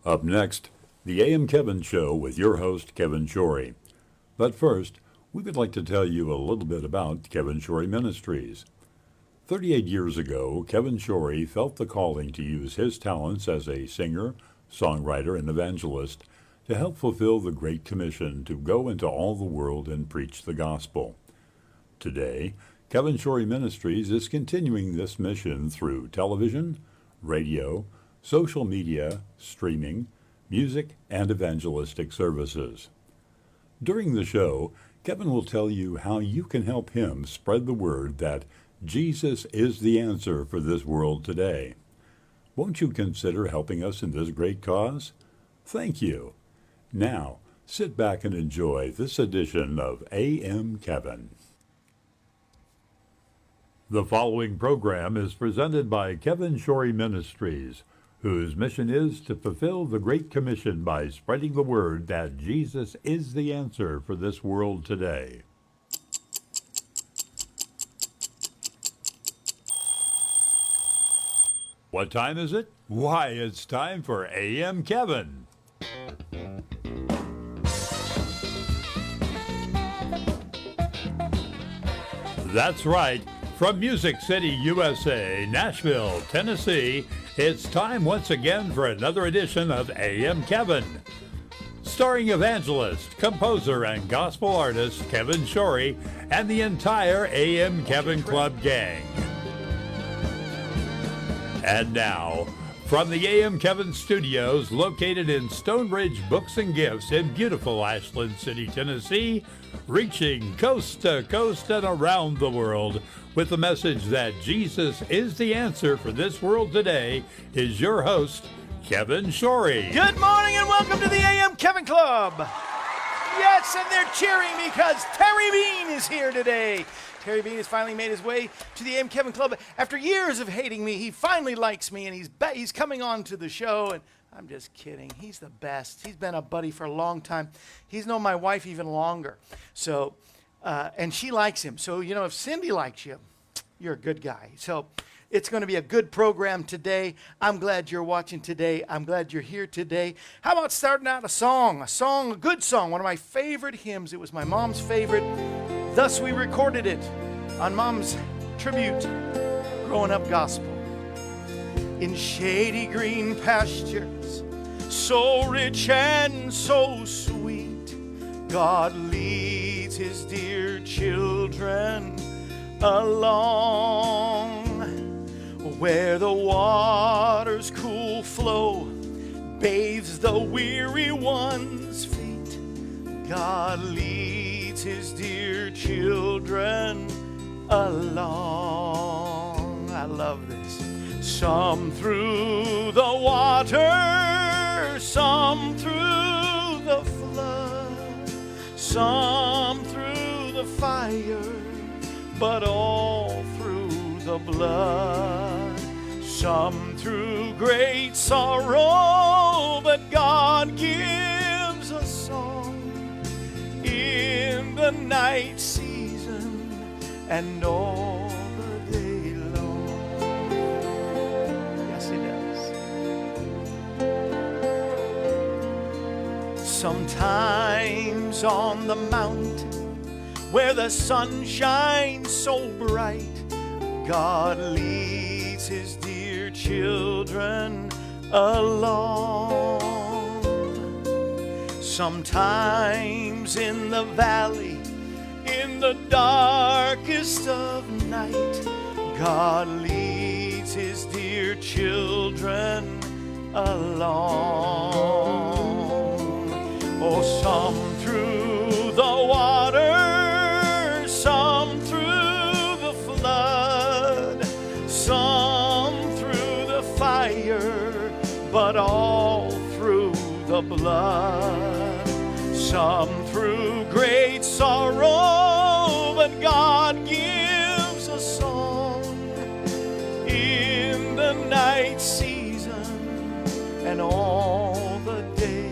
Up next, the AM Kevin Show with your host, Kevin Shorey. But first, we would like to tell you a little bit about Kevin Shorey Ministries. 38 years ago, Kevin Shorey felt the calling to use his talents as a singer, songwriter, and evangelist to help fulfill the Great Commission to go into all the world and preach the gospel. Today, Kevin Shorey Ministries is continuing this mission through television, radio, social media, streaming, music, and evangelistic services. During the show, Kevin will tell you how you can help him spread the word that Jesus is the answer for this world today. Won't you consider helping us in this great cause? Thank you. Now, sit back and enjoy this edition of AM Kevin. The following program is presented by Kevin Shorey Ministries, whose mission is to fulfill the Great Commission by spreading the word that Jesus is the answer for this world today. What time is it? Why, it's time for AM Kevin. That's right. From Music City, USA, Nashville, Tennessee, it's time once again for another edition of AM Kevin. Starring evangelist, composer, and gospel artist Kevin Shorey and the entire AM Kevin Club gang. And now, from the AM Kevin Studios located in Stonebridge Books and Gifts in beautiful Ashland City, Tennessee, reaching coast to coast and around the world with the message that Jesus is the answer for this world today, is your host, Kevin Shorey. Good morning and welcome to the AM Kevin Club. Yes, and they're cheering because Terry Beene is here today. Terry Beene has finally made his way to the AM Kevin Club. After years of hating me, he finally likes me, and he's coming on to the show. And I'm just kidding. He's the best. He's been a buddy for a long time. He's known my wife even longer. So, and she likes him. So, you know, if Cindy likes you, you're a good guy. So it's going to be a good program today. I'm glad you're watching today. I'm glad you're here today. How about starting out a good song, one of my favorite hymns. It was my mom's favorite. Thus we recorded it on Mom's tribute, Growing Up Gospel. In shady green pastures, so rich and so sweet, God leads his dear children along. Where the water's cool flow bathes the weary one's feet, God leads his dear children along. I love this. Some through the water, some through the flood, some through the fire, but all through the blood. Some through great sorrow, but God gives a song in the night season and all the day long. Yes, he does. Sometimes on the mountain where the sun shines so bright, God leads his dear children along. Sometimes in the valley, in the darkest of night, God leads his dear children along. Oh, some through the water, some through the flood, some through the fire, but all through the blood. Some through great sorrow, but God gives a song in the night season and all the day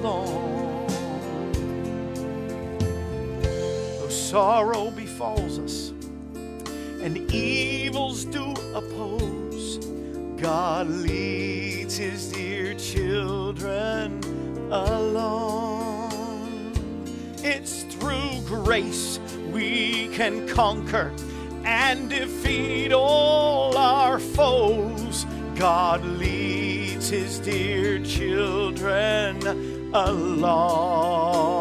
long. Though sorrow befalls us and evils do oppose, God leads his dear children along. It's through grace we can conquer and defeat all our foes. God leads his dear children along.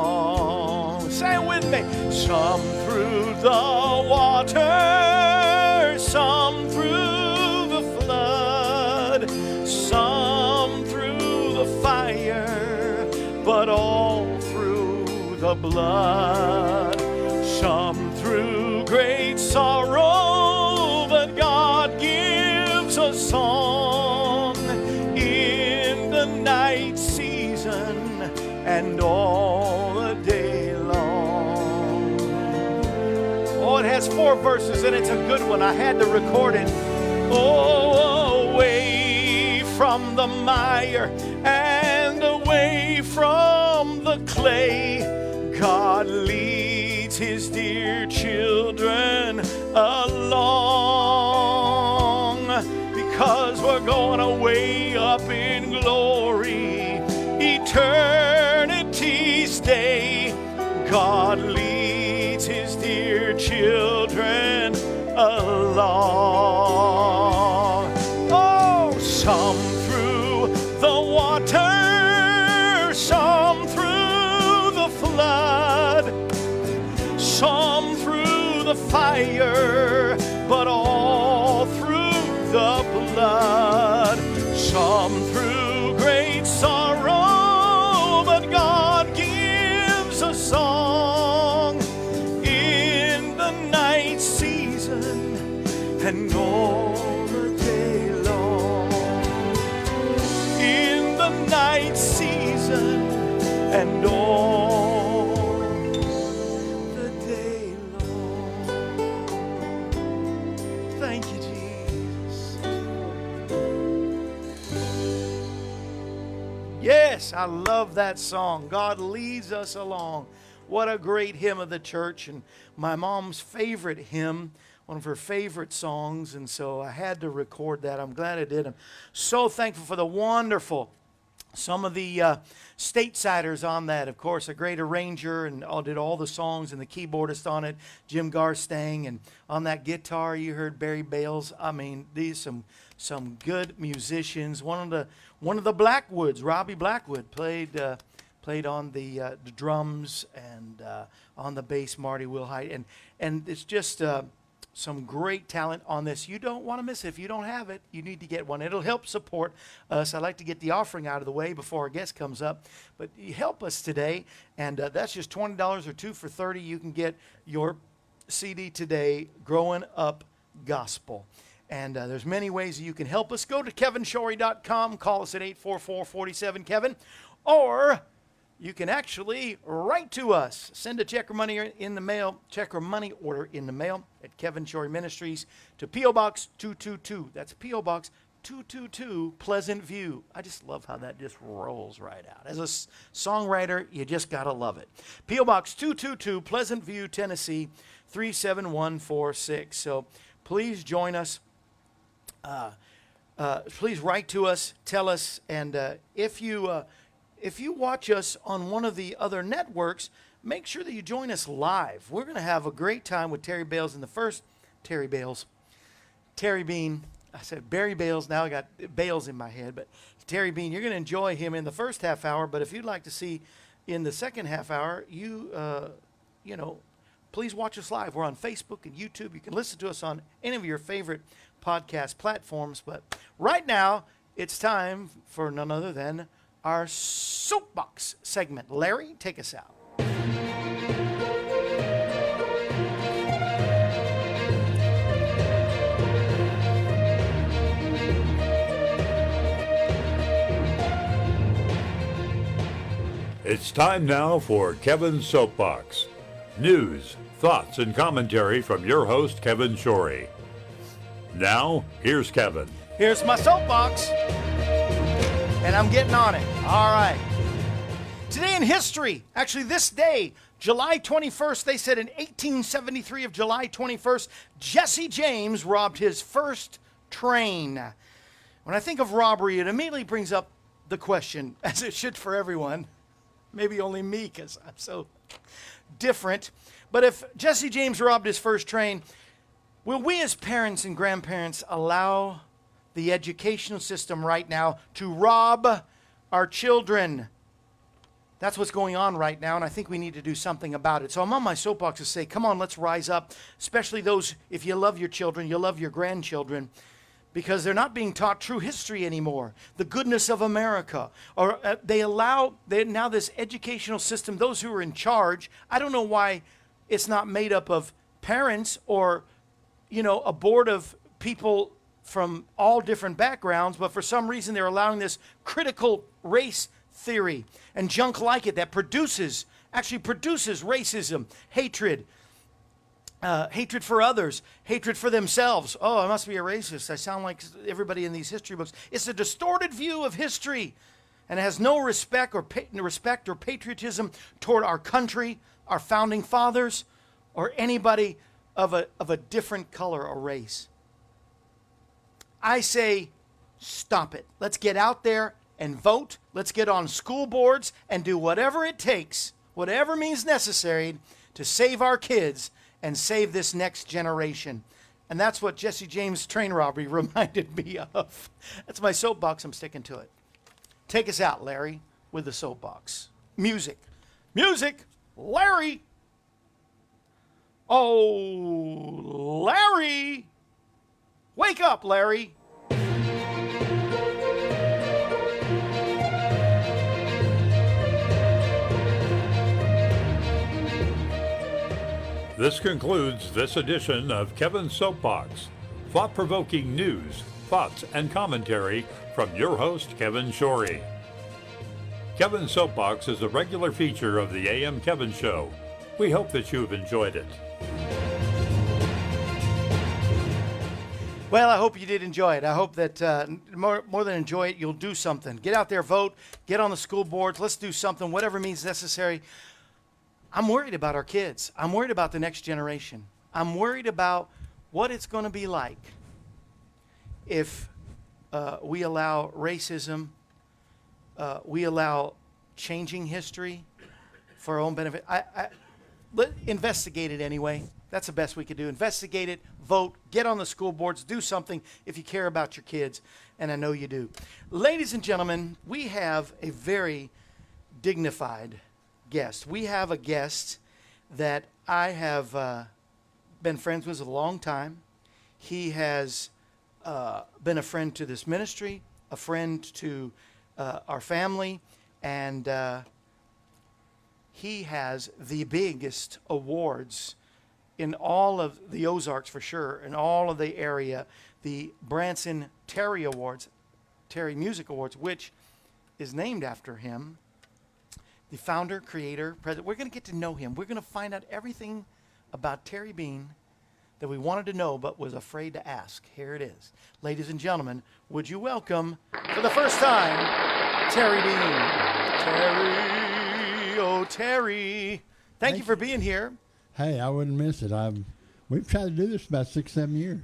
Say it with me. Some through the water, some through the flood, some through the fire, but all through the blood. Some through great sorrow, but God gives a song in the night season and all the day long. Oh, it has 4 verses and it's a good one. I had to record it. Oh, away from the mire and away from the clay, God leads his dear children along. Because we're going away up in glory, eternity's day, God leads his dear children along. Oh, some through the water, some through the flood, some through the fire, but all through the blood. Some through great sorrow, but God gives a song in the night season and all the day long. In the night season and all the day long. Thank you, Jesus. Yes, I love that song. God leads us along. What a great hymn of the church, and my mom's favorite hymn, one of her favorite songs, and so I had to record that. I'm glad I did. I'm so thankful for the wonderful, some of the stateside on that. Of course, a great arranger and did all the songs, and the keyboardist on it, Jim Garstang, and on that guitar you heard Barry Bales. I mean, these some good musicians. One of the Blackwoods, Robbie Blackwood, played on the drums and on the bass, Marty Wilhite, and it's just some great talent on this. You don't want to miss it. If you don't have it, you need to get one. It'll help support us. I like to get the offering out of the way before our guest comes up, but you help us today, and that's just $20 or 2 for $30. You can get your CD today, Growing Up Gospel. And there's many ways that you can help us. Go to kevinshorey.com, call us at 844-47-KEVIN, or you can actually write to us. Send a check or money in the mail, check or money order in the mail at Kevin Shorey Ministries to P.O. Box 222. That's P.O. Box 222, Pleasant View. I just love how that just rolls right out. As a songwriter, you just got to love it. P.O. Box 222, Pleasant View, Tennessee, 37146. So please join us. Please write to us, tell us, and if you watch us on one of the other networks, make sure that you join us live. We're going to have a great time with Terry Bales in the first. Terry Beene. I said Barry Bales. Now I got Bales in my head, but Terry Beene. You're going to enjoy him in the first half hour. But if you'd like to see in the second half hour, please watch us live. We're on Facebook and YouTube. You can listen to us on any of your favorite podcast platforms. But right now, it's time for none other than our soapbox segment. Larry, take us out. It's time now for Kevin's Soapbox. News, thoughts, and commentary from your host, Kevin Shorey. Now, here's Kevin. Here's my soapbox, and I'm getting on it. All right. Today in history, actually this day, July 21st, they said in 1873 of July 21st, Jesse James robbed his first train. When I think of robbery, it immediately brings up the question, as it should for everyone, maybe only me because I'm so different. But if Jesse James robbed his first train, will we as parents and grandparents allow the educational system right now to rob our children? That's what's going on right now, and I think we need to do something about it. So I'm on my soapbox to say, come on, let's rise up, especially those, if you love your children, you love your grandchildren, because they're not being taught true history anymore, the goodness of America. Or now this educational system, those who are in charge, I don't know why it's not made up of parents or, a board of people from all different backgrounds, but for some reason they're allowing this critical race theory and junk like it that actually produces racism, hatred, hatred for others, hatred for themselves. Oh, I must be a racist. I sound like everybody in these history books. It's a distorted view of history, and it has no respect or patriotism toward our country, our founding fathers, or anybody of a different color or race. I say, stop it. Let's get out there and vote. Let's get on school boards and do whatever it takes, whatever means necessary to save our kids and save this next generation. And that's what Jesse James' train robbery reminded me of. That's my soapbox. I'm sticking to it. Take us out, Larry, with the soapbox. Music. Music. Larry. Oh, Larry. Wake up, Larry. This concludes this edition of Kevin's Soapbox. Thought-provoking news, thoughts, and commentary from your host, Kevin Shorey. Kevin's Soapbox is a regular feature of the AM Kevin Show. We hope that you've enjoyed it. Well, I hope you did enjoy it. I hope that more than enjoy it, you'll do something. Get out there, vote, get on the school boards. Let's do something, whatever means necessary. I'm worried about our kids. I'm worried about the next generation. I'm worried about what it's going to be like if we allow racism, we allow changing history for our own benefit. Investigate it anyway. That's the best we could do. Investigate it, vote, get on the school boards, do something if you care about your kids, and I know you do. Ladies and gentlemen, we have a very dignified guest. We have a guest that I have been friends with a long time. He has been a friend to this ministry, a friend to our family, and he has the biggest awards in all of the Ozarks for sure, in all of the area, the Branson Terry Awards, Terry Music Awards, which is named after him. The founder, creator, president. We're going to get to know him. We're going to find out everything about Terry Beene that we wanted to know but was afraid to ask. Here it is. Ladies and gentlemen, would you welcome, for the first time, Terry Beene. Terry, oh Terry. Thank you for being here. Hey, I wouldn't miss it. We've tried to do this about 6-7 years.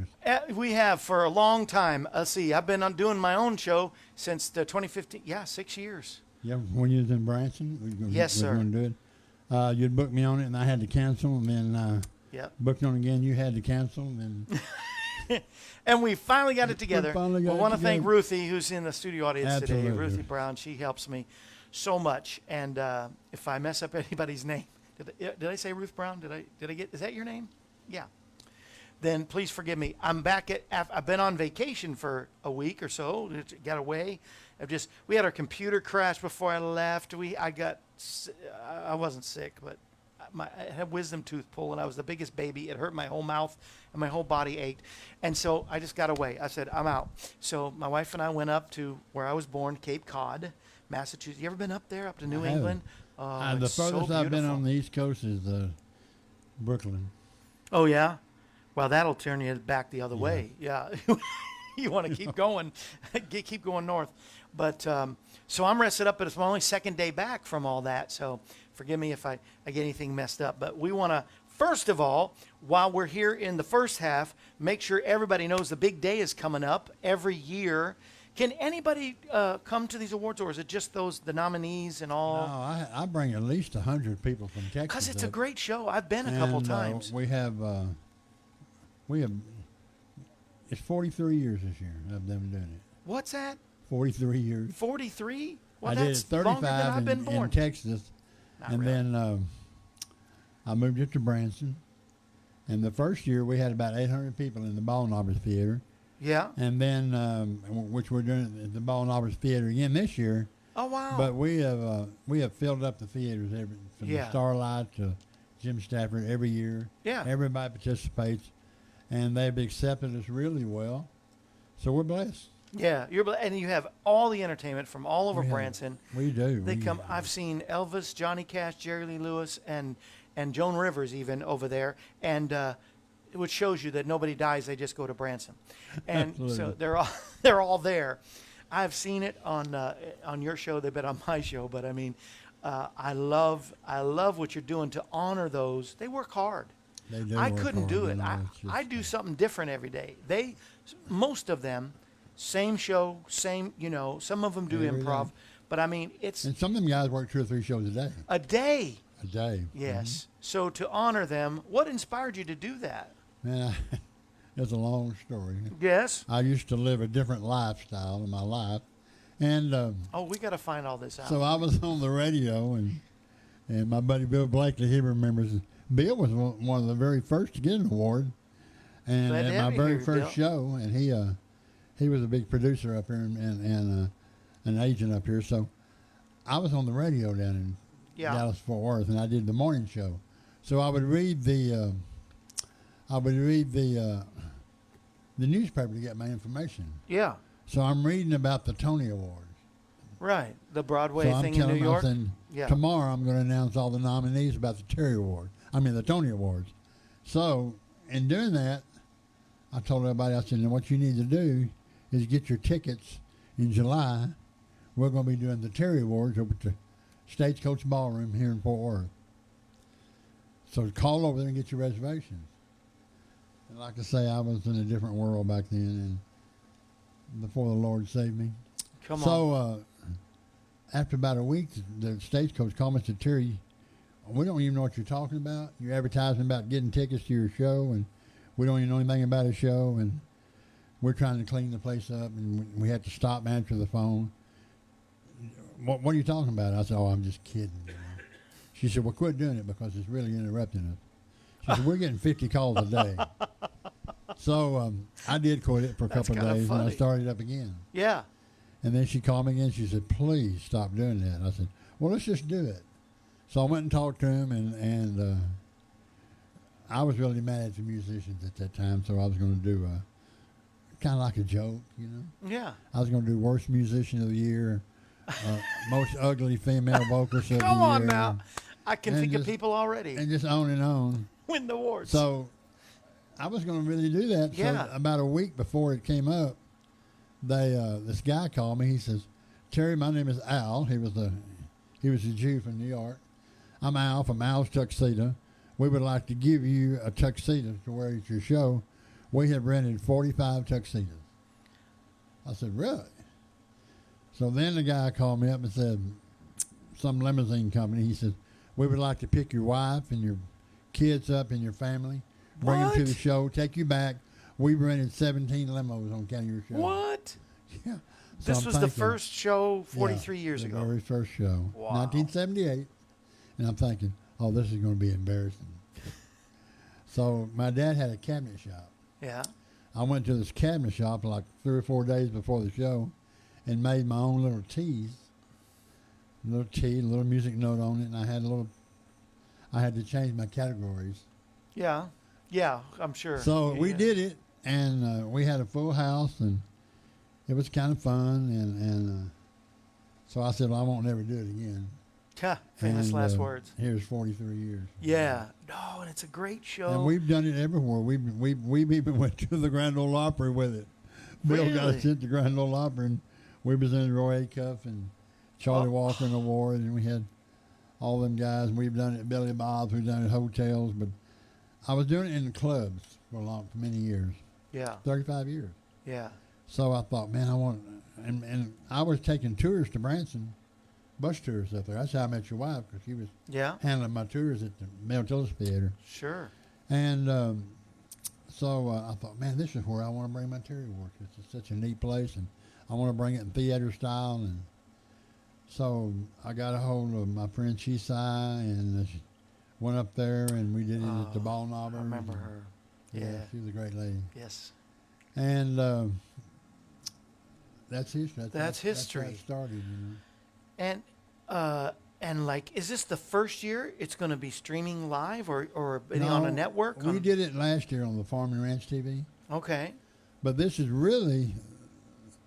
We have for a long time. Let's see, I've been doing my own show since 2015. Yeah, 6 years. Yeah, when you was in Branson, yes, sir. Going to do it. You'd book me on it, and I had to cancel, and then booked on again. You had to cancel, and then and we finally got it together. We want to thank Ruthie, who's in the studio audience Absolutely. today. Ruthie Brown, she helps me so much. And if I mess up anybody's name, did I say Ruth Brown? Did I get? Is that your name? Yeah. Then please forgive me. I'm back I've been on vacation for a week or so. Got away. We had our computer crash before I left. I wasn't sick, but I had wisdom tooth pulled, and I was the biggest baby. It hurt my whole mouth, and my whole body ached. And so I just got away. I said, I'm out. So my wife and I went up to where I was born, Cape Cod, Massachusetts. You ever been up there, up to New England? Oh, the furthest I've been on the East Coast is Brooklyn. Oh, yeah? Well, that'll turn you back the other way. Yeah. You want to keep going, keep going north. But so I'm rested up, but it's my only second day back from all that. So forgive me if I get anything messed up. But we want to, first of all, while we're here in the first half, make sure everybody knows the big day is coming up every year. Can anybody come to these awards, or is it just the nominees and all? No, I bring at least 100 people from Texas. Because it's a great show. I've been a couple times. We have, it's 43 years this year I've been doing it. What's that? 43 years. 43? Well, I did it that's 35 longer than I've been born. in Texas. Not and really. then I moved it to Branson. And the first year we had about 800 people in the Ball and Arbor Theater. Yeah. And then, which we're doing at the Ball and Arbor Theater again this year. Oh, wow. But we have filled up the theaters from the Starlight to Jim Stafford every year. Yeah. Everybody participates, and they've accepted us really well. So we're blessed. Yeah, and you have all the entertainment from all over Branson. We do. They come. I've seen Elvis, Johnny Cash, Jerry Lee Lewis, and Joan Rivers even over there, and which shows you that nobody dies; they just go to Branson, and so they're all there. I've seen it on your show. They've been on my show, but I mean, I love what you're doing to honor those. They work hard. They do. I work couldn't hard, do it. I I do something different every day. Most of them, same show, same. Some of them do Every improv, day. but I mean, it's And some of them guys work 2 or 3 shows a day. a day. A day. Yes. So to honor them, what inspired you to do that? Man, it's a long story. Yes. I used to live a different lifestyle in my life, and We got to find all this out. so I was on the radio, and my buddy Bill Blakely, he remembers. Bill was one of the very first to get an award, and Glad to at have my you very here, first Bill. show, and he was a big producer up here and an agent up here. So I was on the radio down in Dallas Fort Worth, and I did the morning show. So I would read the newspaper to get my information. Yeah. So I'm reading about the Tony Awards. Right. The Broadway So I'm thing in telling New York. them, Yeah. tomorrow I'm going to announce all the nominees about the the Tony Awards. So in doing that, I told everybody, I said, now what you need to do is get your tickets in July. We're going to be doing the Terry Awards over at the Stagecoach Ballroom here in Fort Worth. So call over there and get your reservations. And like I say, I was in a different world back then, and before the Lord saved me. Come on. So after about a week, the Stagecoach called me and said, Terry, we don't even know what you're talking about. You're advertising about getting tickets to your show, and we don't even know anything about a show, and we're trying to clean the place up, and we had to stop and answer the phone. What are you talking about? I said, I'm just kidding. She said, well, quit doing it because it's really interrupting us. She said, we're getting 50 calls a day. So I did quit it for a couple of days, and I started up again. Yeah. And then she called me again. She said, please stop doing that. I said, well, let's just do it. So I went and talked to him, and I was really mad at the musicians at that time, so I was going to do kind of like a joke, Yeah. I was going to do worst musician of the year, most ugly female vocalist of the year. Come on now. I can think of just- people already. And just on and on. Win the awards. So I was going to really do that. Yeah. So about a week before it came up, this guy called me. He says, Terry, my name is Al. He was a Jew from New York. I'm Al from Al's Tuxedo. We would like to give you a tuxedo to wear at your show. We have rented 45 tuxedos. I said, really? So then the guy called me up and said, some limousine company, he said, we would like to pick your wife and your kids up and your family, bring them to What? the show, take you back. We rented 17 limos on account of your show. What? Yeah. So This I'm was the thinking, first show 43 yeah, years the ago. very first show, Wow. 1978. And I'm thinking, oh, this is going to be embarrassing. So my dad had a cabinet shop. Yeah. I went to this cabinet shop like 3 or 4 days before the show and made my own little teas. A little music note on it, and I had to change my categories. Yeah. Yeah, I'm sure. So Yeah, we yeah. did it, and we had a full house, and it was kind of fun, and so I said, well, I won't never do it again. Ha, famous And, last words. Here's 43 years. Yeah. No, and it's a great show. And we've done it everywhere. We even went to the Grand Ole Opry with it. Bill got Really? us into the Grand Ole Opry, and we was in Roy Acuff and Charlie Oh. Walker and Award, and we had all them guys. We've done it at Billy Bob's. We've done it at hotels, but I was doing it in the clubs for many years, Yeah. 35 years. Yeah. So I thought, man, and I was taking tours to Branson, bus tours up there. That's how I met your wife, because she was Yeah. handling my tours at the Mel Tillis Theater. Sure. And so I thought, man, this is where I want to bring my Terry Works. It's such a neat place, and I want to bring it in theater style. And so I got a hold of my friend Chisai, and went up there, and we did it at the Ball Knobber. I remember her. Yeah. She was a great lady. Yes. And that's history. That's history. That's how it started, you know. And like, is this the first year it's going to be streaming live or on a network? We did it last year on the Farm and Ranch TV. Okay. But this is really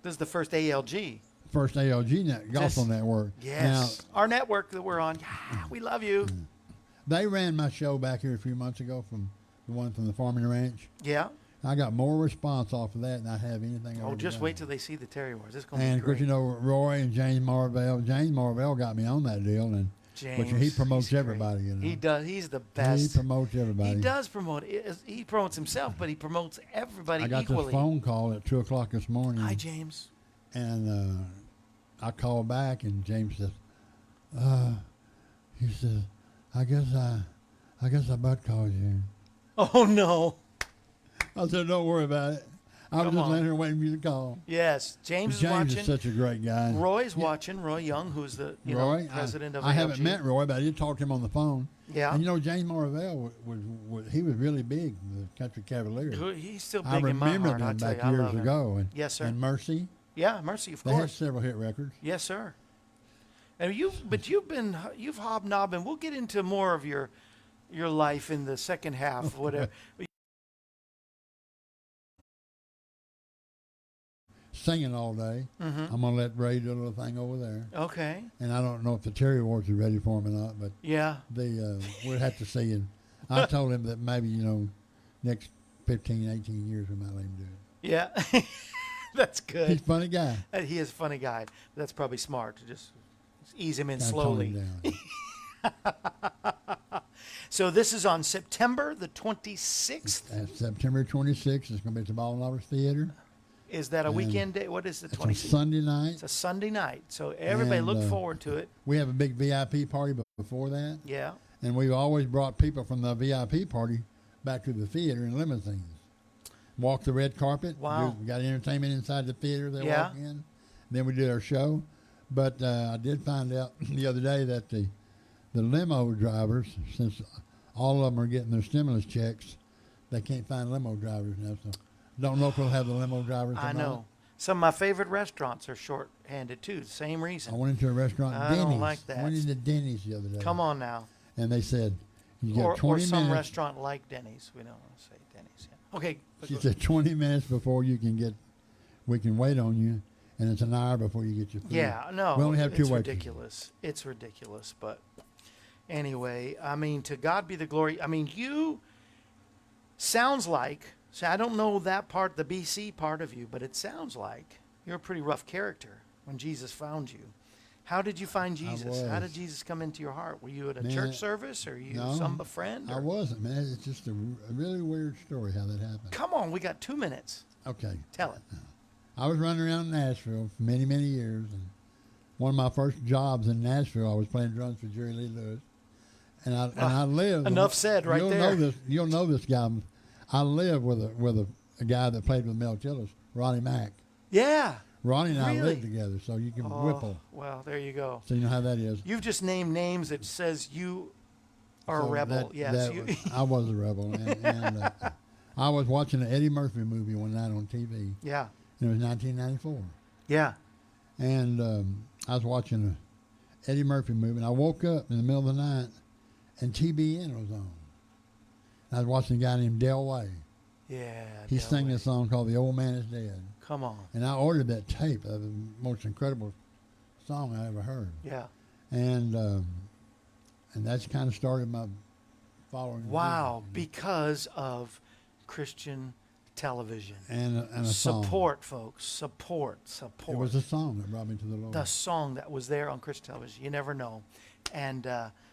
This is the first ALG. first ALG gospel network. Yes. Our network that we're on. Yeah, we love you. Now, they ran my show back here a few months ago from the one from the Farm and Ranch. Yeah. I got more response off of that than I have anything else. Oh, just wait till they see the Terry Wars. It's going to And be of course, great. you know, Roy and James Marvell. James Marvell got me on that deal, and James, he promotes he's great. everybody. You know, He does. He's the best. He promotes everybody. He does promote. He promotes himself, but he promotes everybody I got equally. this phone call at 2:00 this morning. Hi, James. And I called back, and James says, he says, I guess I butt called you. Oh no. I said, don't worry about it. I was Come just on. letting her waiting for you to call. Yes, James is James watching. is such a great guy. Roy's watching. Roy Young, who's the Roy, president of I haven't ALG. met Roy, but I did talk to him on the phone. Yeah. And you know, James Marvell he was really big in the Country Cavaliers. He's still I big in my remember heart. I them tell back you, I years love him. ago. And, Yes, sir. And Mercy. Yeah, Mercy, of They had course. several hit records. Yes, sir. And you've hobnobbing. We'll get into more of your life in the second half, whatever. Singing all day. Mm-hmm. I'm gonna let Ray do a little thing over there. Okay. And I don't know if the Terry Awards are ready for him or not, but Yeah. we'll have to see. And I told him that maybe, next 15, 18 years we might let him do it. Yeah. That's good. He's a funny guy. He is a funny guy. That's probably smart to just ease him in Kinda tone slowly. him down. So this is on September the 26th. September 26th, it's going to be at the Ball Knobber Theater. Is that a weekend day? What is the It's on 26th? Sunday night. It's a Sunday night. So everybody And, look forward to it. We have a big VIP party before that. Yeah. And we've always brought people from the VIP party back to the theater in limousines. Walk the red carpet. Wow. We got entertainment inside the theater they Yeah. walk in. Then we did our show. But I did find out the other day that the limo drivers, since all of them are getting their stimulus checks, they can't find limo drivers now. So don't know if we'll have the limo drivers or I not. know. Some of my favorite restaurants are short-handed too. Same I reason. went into a restaurant, I don't Denny's. like that. I went into Denny's the other day. Come on now. And they said, you get Or 20 some minutes. restaurant like Denny's. We don't want to say Denny's. Yeah. Okay. She said 20 minutes before we can wait on you, and it's an hour before you get your food. Yeah, no. We only have two it's waitresses. ridiculous. It's ridiculous. But anyway, I mean, to God be the glory. I mean, you sounds like, so I don't know that part, the BC part of you, but it sounds like you're a pretty rough character when Jesus found you. How did you find Jesus? How did was. Jesus come into your heart? Were you at a Man, church service, or you no, some friend? I or- wasn't, man. It's just a really weird story how that happened. Come on, we got 2 minutes. Okay. Tell it. I was running around Nashville for many, many years, and one of my first jobs in Nashville, I was playing drums for Jerry Lee Lewis, and I lived. Enough said right you'll there. Know this, you'll know this guy. I lived with a guy that played with Mel Tillis, Ronnie Mack. Yeah. Ronnie and I Really? lived together, so you can whipple. Well, there you go. So you know how that is. You've just named names that says you are a So rebel. Yes. You, I was a rebel, and I was watching an Eddie Murphy movie one night on TV. yeah. And it was 1994, Yeah. and I was watching an Eddie Murphy movie, and I woke up in the middle of the night, and TBN was on. I was watching a guy named Del Way. Yeah. He Del sang Way. a song called "The Old Man Is Dead," Come on. and I ordered that tape of the most incredible song I ever heard. Yeah. And that's kind of started my following. Wow. Jesus, Because of Christian television. and a song. Support, folks. Support. It was a song that brought me to the Lord. The song that was there on Christian television. You never know. And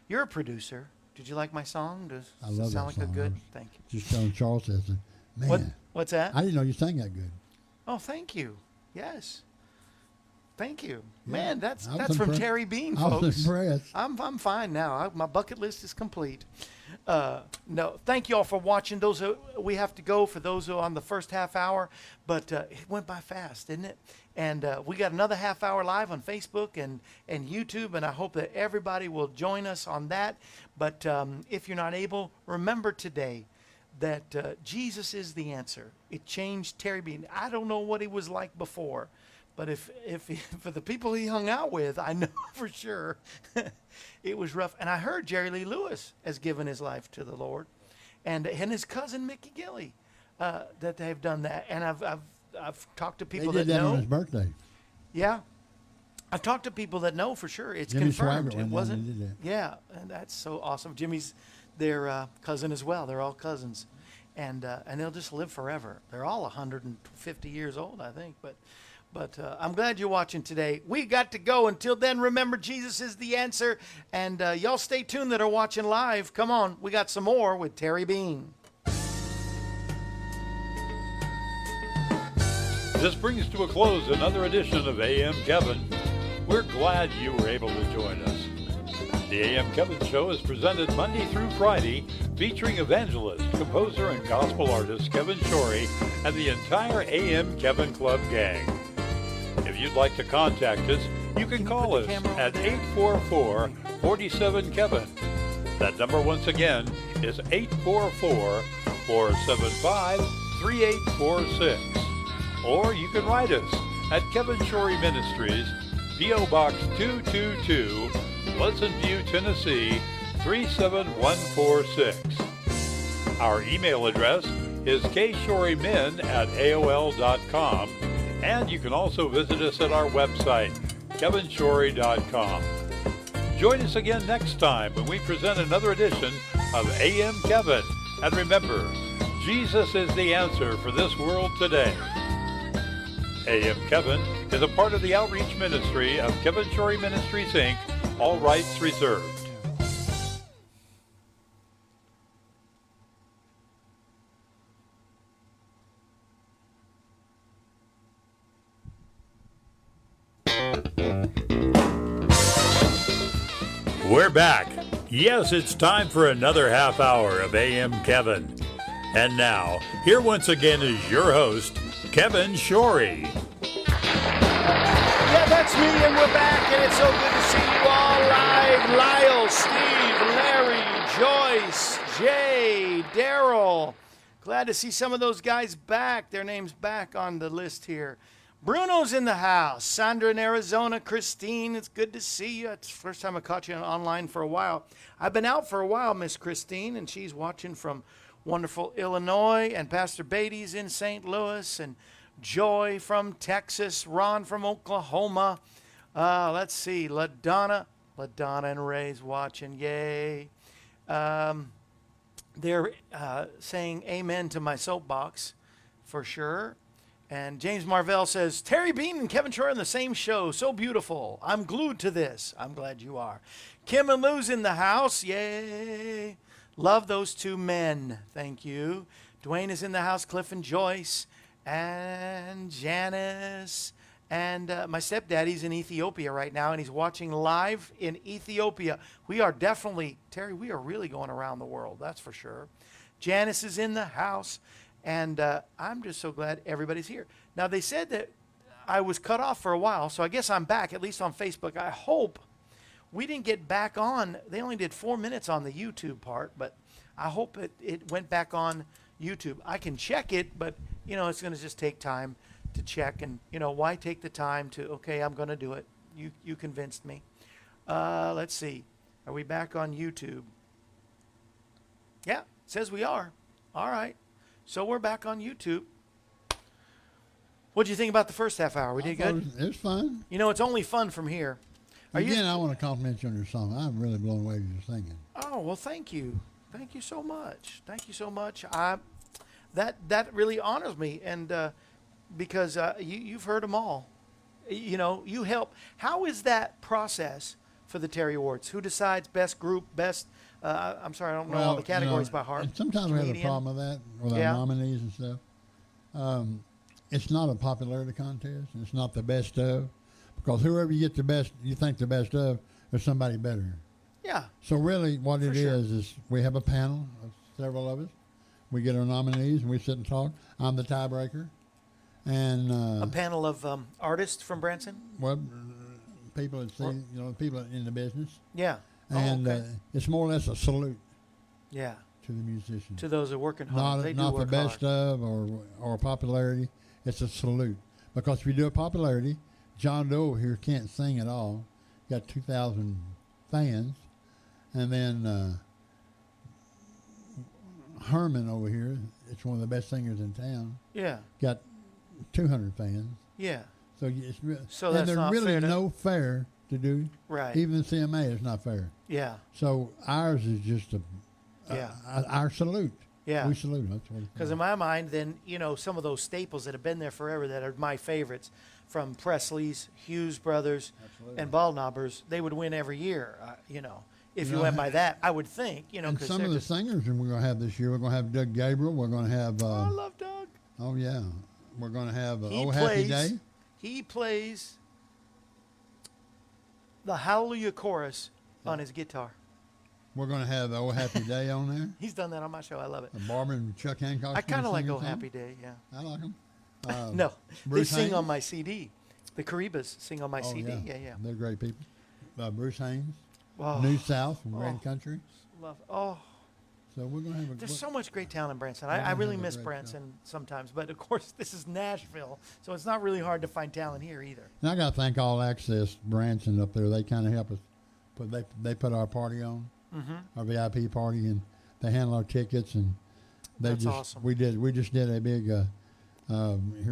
you're a producer. Did you like my song? Does I it love sound that like a song. good? I was Thank you. Just telling Charles that, man, What's that? I didn't know you sang that good. Oh, thank you. Yes. Thank you, Yeah, man. That's I was from impressed. Terry Beene, I was folks. impressed. I'm fine now. My bucket list is complete. No, thank you all for watching. We have to go for those who are on the first half hour, but it went by fast, didn't it? And we got another half hour live on Facebook and YouTube, and I hope that everybody will join us on that. But if you're not able, remember today that Jesus is the answer. It changed Terry Beene. I don't know what he was like before, but if for the people he hung out with, I know for sure it was rough. And I heard Jerry Lee Lewis has given his life to the Lord, and his cousin Mickey Gilley that they've done that. And I've talked to people They did that that know. on his birthday. Yeah, I've talked to people that know for sure. It's Jimmy confirmed. Swaggart It went down wasn't. and did that. Yeah, and that's so awesome. Jimmy's their cousin as well. They're all cousins, and they'll just live forever. They're all 150 years old, I think. But I'm glad you're watching today. We got to go. Until then, remember Jesus is the answer. And y'all stay tuned that are watching live. Come on, we got some more with Terry Beene. This brings to a close another edition of AM Kevin. We're glad you were able to join us. The AM Kevin Show is presented Monday through Friday, featuring evangelist, composer, and gospel artist Kevin Shorey and the entire AM Kevin Club gang. If you'd like to contact us, you can call us at 844-47-KEVIN. That number once again is 844-475-3846. Or you can write us at Kevin Shorey Ministries, P.O. Box 222, Pleasant View, Tennessee 37146. Our email address is kshorymen@aol.com, and you can also visit us at our website, kevinshorey.com. Join us again next time when we present another edition of AM Kevin. And remember, Jesus is the answer for this world today. AM Kevin is a part of the outreach ministry of Kevin Shorey Ministries, Inc., all rights reserved. We're back. Yes, it's time for another half hour of AM Kevin. And now, here once again is your host, Kevin Shorey. Yeah, that's me, and we're back, and it's so good to see you all live. Lyle, Steve, Larry, Joyce, Jay, Daryl. Glad to see some of those guys back. Their names back on the list here. Bruno's in the house. Sandra in Arizona. Christine, it's good to see you. It's the first time I caught you online for a while. I've been out for a while, Miss Christine, and she's watching from wonderful Illinois. And Pastor Beatty's in St. Louis. And Joy from Texas. Ron from Oklahoma. Let's see. LaDonna and Ray's watching. Yay. They're saying amen to my soapbox for sure. And James Marvell says, Terry Beene and Kevin Shorey on the same show. So beautiful. I'm glued to this. I'm glad you are. Kim and Lou's in the house. Yay. Love those two men. Thank you. Dwayne is in the house. Cliff and Joyce. And Janice. And my stepdaddy's in Ethiopia right now, and he's watching live in Ethiopia. We are definitely, Terry, we are really going around the world. That's for sure. Janice is in the house. And I'm just so glad everybody's here. Now, they said that I was cut off for a while, so I guess I'm back, at least on Facebook. I hope we didn't get back on. They only did 4 minutes on the YouTube part, but I hope it went back on YouTube. I can check it, but, it's going to just take time to check. And, why take the time to, okay, I'm going to do it. You convinced me. Let's see. Are we back on YouTube? Yeah, it says we are. All right. So we're back on YouTube. What did you think about the first half hour? We did good? It was fun. It's only fun from here. Again, I want to compliment you on your song. I'm really blown away with your singing. Oh, well, thank you. Thank you so much. Thank you so much. That really honors me, and because you've heard them all. You help. How is that process for the Terry Awards? Who decides best group, best... I'm sorry, I don't know all the categories by heart. And sometimes we have a problem with that, with our nominees and stuff. It's not a popularity contest. It's not the best of. because whoever you get the best, you think the best of, there's somebody better. Yeah. So really, what For it sure. is we have a panel of several of us. We get our nominees and we sit and talk. I'm the tiebreaker, and A panel of artists from Branson? well, people that see, people in the business, Yeah. and okay. it's more or less a salute Yeah. to the musicians. To those that are working hard. They do Not the work best hard. of or popularity. It's a salute, because if you do a popularity, John Doe over here can't sing at all. Got 2,000 fans, and then Herman over here, it's one of the best singers in town. Yeah. Got 200 fans. Yeah. So it's So and that's there's not really fair to- no fair to do. Right. Even the CMA is not fair. Yeah. So ours is just Yeah. our salute. Yeah. We salute. That's what it's Because in my mind, then, some of those staples that have been there forever that are my favorites, from Presley's, Hughes Brothers, Absolutely. and Ballknobbers, they would win every year, if you went by that, I would think, And 'cause some they're of the just, singers that we're going to have this year, we're going to have Doug Gabriel. We're going to have, I love Doug. oh, yeah. We're going to have He Oh Happy plays- Day. He plays the Hallelujah chorus on his guitar. We're going to have Oh Happy Day on there. He's done that on my show. I love it. Barbara and Chuck Hancock. I kind of like Oh Happy Day, yeah. I like them. No, Bruce they sing Haynes? on my CD. The Caribas sing on my Oh, CD. Yeah. They're great people. Bruce Haynes, Oh, New South from Oh. Grand Country. love. Oh, So we're going to have a. there's so much great talent in Branson. We're I gonna really have a miss great Branson sometimes, but of course this is Nashville, so it's not really hard to find talent here either. And I got to thank All Access Branson up there. They kind of help us. They put our party on, our VIP party, and they handle our tickets, and they That's just awesome. we just did a big here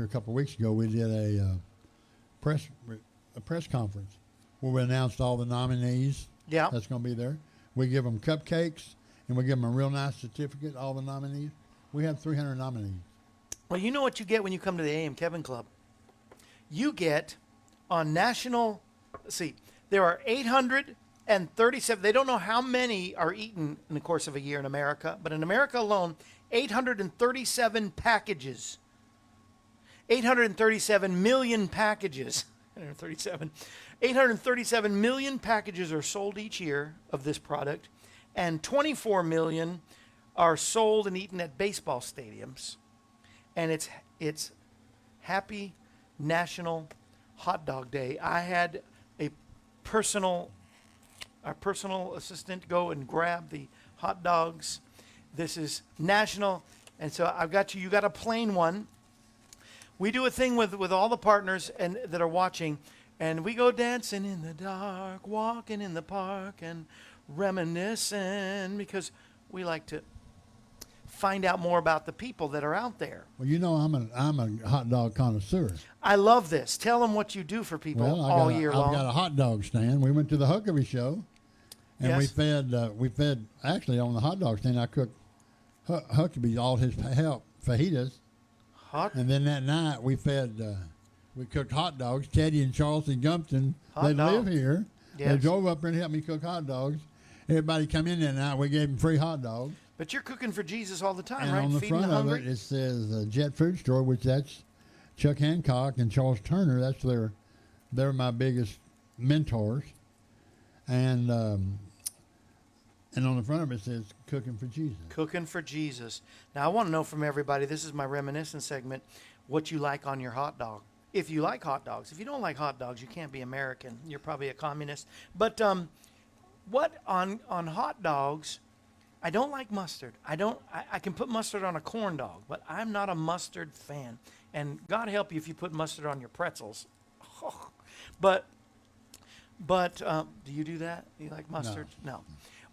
a couple of weeks ago. We did a press conference where we announced all the nominees. Yeah. That's going to be there. We give them cupcakes, and we give them a real nice certificate. All the nominees. We have 300 nominees. Well, you know what you get when you come to the AM Kevin Club? You get on national, let's see, there are 837, they don't know how many are eaten in the course of a year in America, but in America alone, 837 packages. 837 million packages. 837 million packages are sold each year of this product, and 24 million are sold and eaten at baseball stadiums. And it's Happy National Hot Dog Day. I had our personal assistant go and grab the hot dogs. This is national, and so I've got you got a plain one. We do a thing with all the partners and that are watching, and we go dancing in the dark, walking in the park, and reminiscing, because we like to find out more about the people that are out there. Well, I'm a hot dog connoisseur. I love this. Tell them what you do for people all year long. I've got a hot dog stand. We went to the Huckabee show, and we Yes. fed actually on the hot dog stand. I cooked Huckabee all his fajitas, Hot and then that night we cooked hot dogs. Teddy and Charleston Gumpton, Hot they dog. live here. They Yes. drove up here and helped me cook hot dogs. Everybody come in that night. We gave them free hot dogs. But you're cooking for Jesus all the time, And right? on the Feeding front the of hungry. it, it says Jet Food Store, which that's Chuck Hancock and Charles Turner. That's they're my biggest mentors. And on the front of it says Cooking for Jesus. Cooking for Jesus. Now, I want to know from everybody, this is my reminiscence segment, what you like on your hot dog. If you like hot dogs. If you don't like hot dogs, you can't be American. You're probably a communist. But what on hot dogs, I don't like mustard. I can put mustard on a corn dog, but I'm not a mustard fan. And God help you if you put mustard on your pretzels. But do you do that? Do you like mustard? No.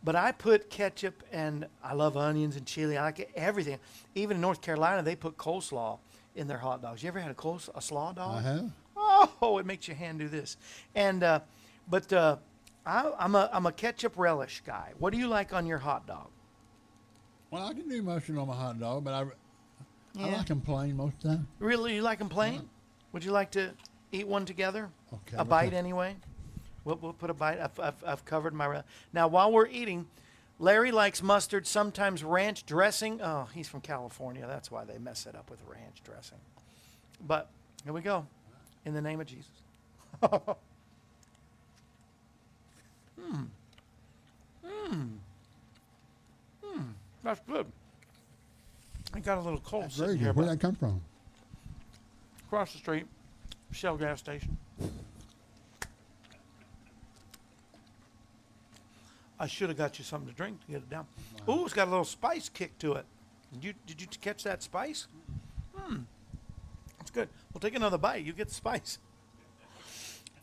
But I put ketchup, and I love onions and chili. I like everything. Even in North Carolina, they put coleslaw in their hot dogs. You ever had a slaw dog? I have. Oh, it makes your hand do this. And I'm a ketchup relish guy. What do you like on your hot dog? Well, I can do mustard on my hot dog, but I Yeah. like them plain most of the time. Really, you like them plain? Would you like to eat one together? Okay, A bite anyway. We'll put a bite. I've covered my. Now, while we're eating, Larry likes mustard, sometimes ranch dressing. Oh, he's from California. That's why they mess it up with ranch dressing. But here we go. In the name of Jesus. That's good. I got a little cold Very sitting good. here, Where'd but that come from? across the street, Shell gas station. I should have got you something to drink to get it down. Ooh, it's got a little spice kick to it. Did you catch that spice? That's good. We'll take another bite. You get the spice.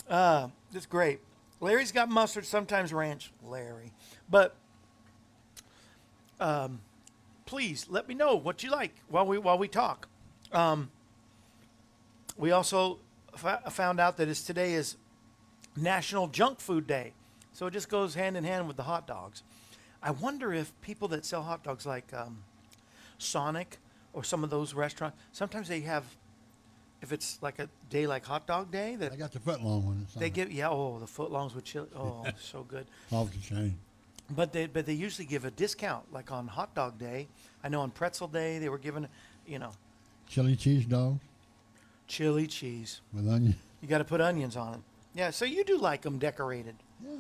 It's great. Larry's got mustard, sometimes ranch. Larry. But please let me know what you like while we talk. We also found out that today is National Junk Food Day. So it just goes hand in hand with the hot dogs. I wonder if people that sell hot dogs like Sonic or some of those restaurants, sometimes they have, if it's like a day like Hot Dog Day, that I got the foot long one. they give, the footlongs with chili. Oh, so good. Off the chain. But they usually give a discount, like on Hot Dog Day. I know on Pretzel Day they were giving, Chili cheese dog chili cheese. with onion. You got to put onions on it. Yeah, so you do like them decorated. Yeah.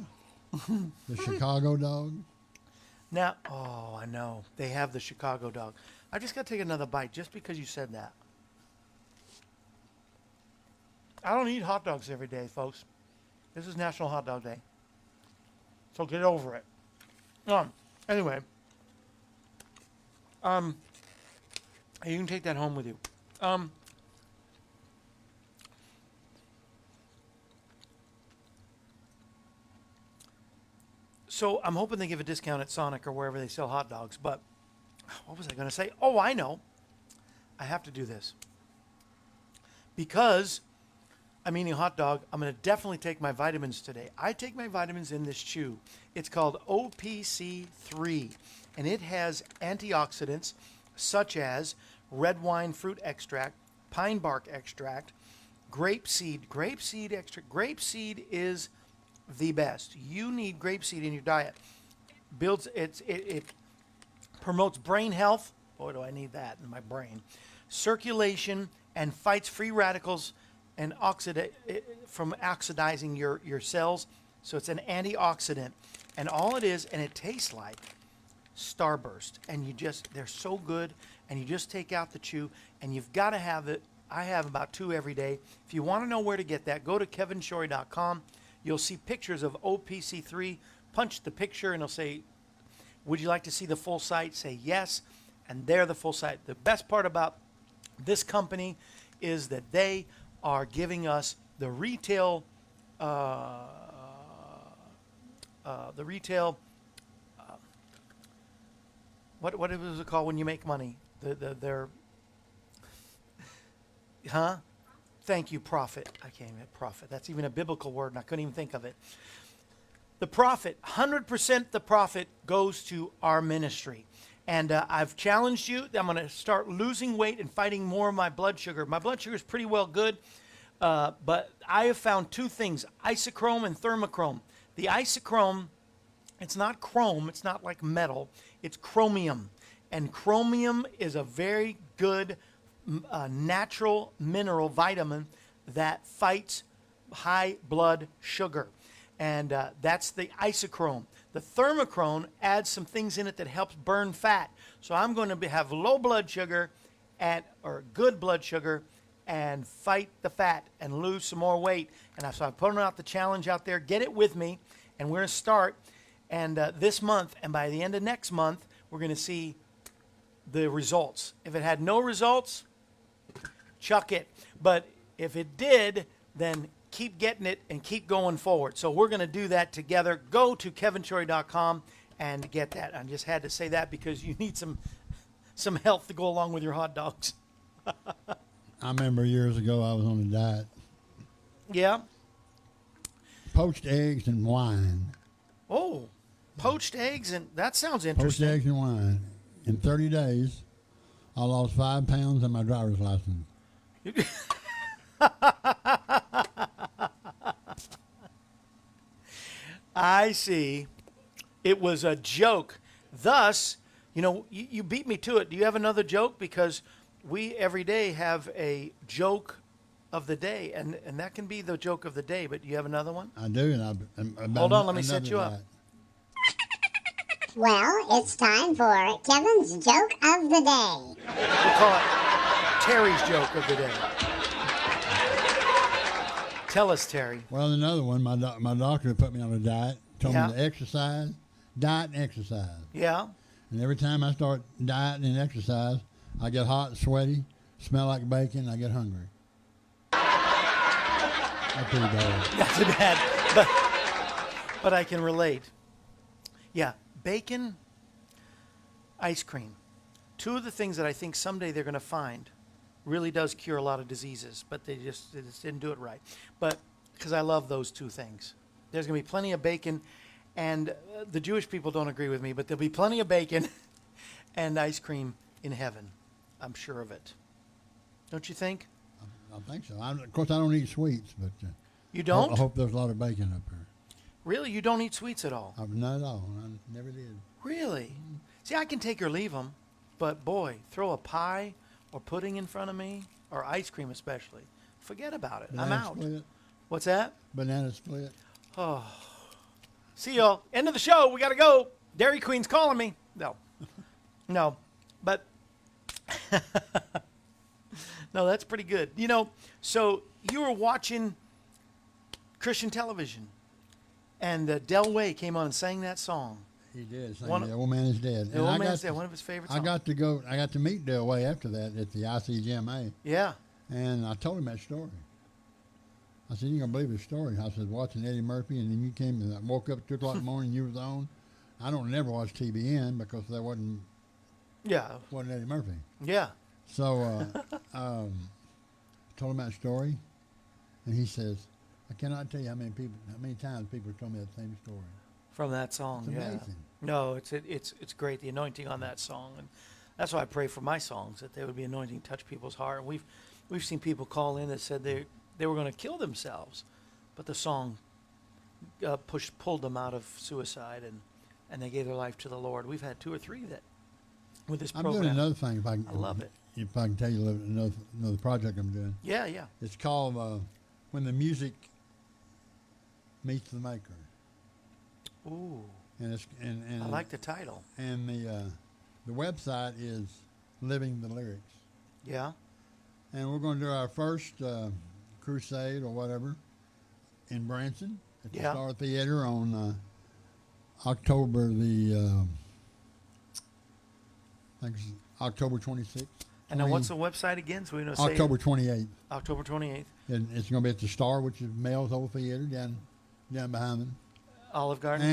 The Chicago dog. Now, I know. They have the Chicago dog. I just got to take another bite just because you said that. I don't eat hot dogs every day, folks. This is National Hot Dog Day. So get over it. Anyway. You can take that home with you. So I'm hoping they give a discount at Sonic or wherever they sell hot dogs. But what was I going to say? Oh, I know. I have to do this. Because I'm eating a hot dog, I'm going to definitely take my vitamins today. I take my vitamins in this chew. It's called OPC3. And it has antioxidants such as red wine fruit extract, pine bark extract, grapeseed extract. Grapeseed is the best. You need grapeseed in your diet. It promotes brain health. Boy, do I need that in my brain. Circulation, and fights free radicals and from oxidizing your cells. So it's an antioxidant. And all it is, and it tastes like Starburst. And they're so good. And you just take out the chew, and you've got to have it. I have about 2 every day. If you want to know where to get that, go to kevinshorey.com. You'll see pictures of OPC3. Punch the picture, and it'll say, would you like to see the full site? Say yes, and they're the full site. The best part about this company is that they are giving us the retail, what is it called when you make money? Thank you, profit. I can't even profit. That's even a biblical word, and I couldn't even think of it. The profit, 100% the profit goes to our ministry. And I've challenged you. I'm going to start losing weight and fighting more of my blood sugar. My blood sugar is pretty well good, but I have found 2 things, isochrome and thermochrome. The isochrome, it's not chrome. It's not like metal. It's chromium. And chromium is a very good natural mineral vitamin that fights high blood sugar. And that's the isochrome. The thermochrome adds some things in it that helps burn fat. So I'm going to have low blood sugar or good blood sugar and fight the fat and lose some more weight. And so I'm putting out the challenge out there. Get it with me. And we're going to start this month. And by the end of next month, we're going to see the results. If it had no results, chuck it. But if it did, then keep getting it and keep going forward. So we're going to do that together. Go to kevinshorey.com and get that. I just had to say that because you need some health to go along with your hot dogs. I remember years ago I was on a diet. Yeah. Poached eggs and wine. Oh, poached eggs, and that sounds Poached interesting. eggs and wine. In 30 days, I lost 5 pounds and my driver's license. I see. It was a joke. Thus, you beat me to it. Do you have another joke? Because we every day have a joke of the day, and that can be the joke of the day. But do you have another one? I do, and Hold on, let me set you up. diet. Well, it's time for Kevin's joke of the day. We'll call it Terry's joke of the day. Tell us, Terry. Well, another one. My doctor put me on a diet. Told Yeah. me to exercise, diet, and exercise. Yeah. And every time I start dieting and exercise, I get hot and sweaty, smell like bacon, I get hungry. That's pretty bad. Not too bad, but I can relate. Yeah, bacon, ice cream. Two of the things that I think someday they're going to find really does cure a lot of diseases, but they just didn't do it right. But because I love those two things. There's going to be plenty of bacon, and the Jewish people don't agree with me, but there'll be plenty of bacon and ice cream in heaven. I'm sure of it. Don't you think? I think so. Of course, I don't eat sweets, but You don't? I hope there's a lot of bacon up here. Really? You don't eat sweets at all? Not at all. I never did. Really? See, I can take or leave them, but boy, throw a pie or pudding in front of me, or ice cream especially. Forget about it. I'm Banana out. split. What's that? Banana split. Oh. See y'all. End of the show. We got to go. Dairy Queen's calling me. No. No. But no, that's pretty good. You know, so you were watching Christian television, and Del Way came on and sang that song. He did. One- The Old Man is Dead. The Old Man's Dead, one of his favorite songs. I got to meet Del Way after that at the ICGMA, Yeah. and I told him that story. I said, "You gonna believe his story?" I said, "Watching Eddie Murphy, and then you came and I woke up at 2:00 in the morning. You was on. I don't never watch TBN because there wasn't Yeah. Eddie Murphy." Yeah. So told him that story, and he says, "I cannot tell you how many times people have told me that same story." From that song. It's Yeah. amazing. No, it's great, the anointing on that song, and that's why I pray for my songs, that they would be anointing, touch people's heart. And we've seen people call in that said they were going to kill themselves, but the song pulled them out of suicide, and they gave their life to the Lord. We've had 2 or 3 that with this I'm program. doing another thing. If I love it. If I can tell you another project I'm doing. Yeah, yeah. It's called When the Music Meets the Maker, Ooh, and it's and I like the title. and the website is Living the Lyrics, Yeah. and we're going to do our first crusade or whatever in Branson at the Yeah. Star Theater on October the I think it's October 26th. And then what's the website again? So we know. October 28th. October 28th. And it's going to be at the Star, which is Mel's old theater down behind them. Olive Garden.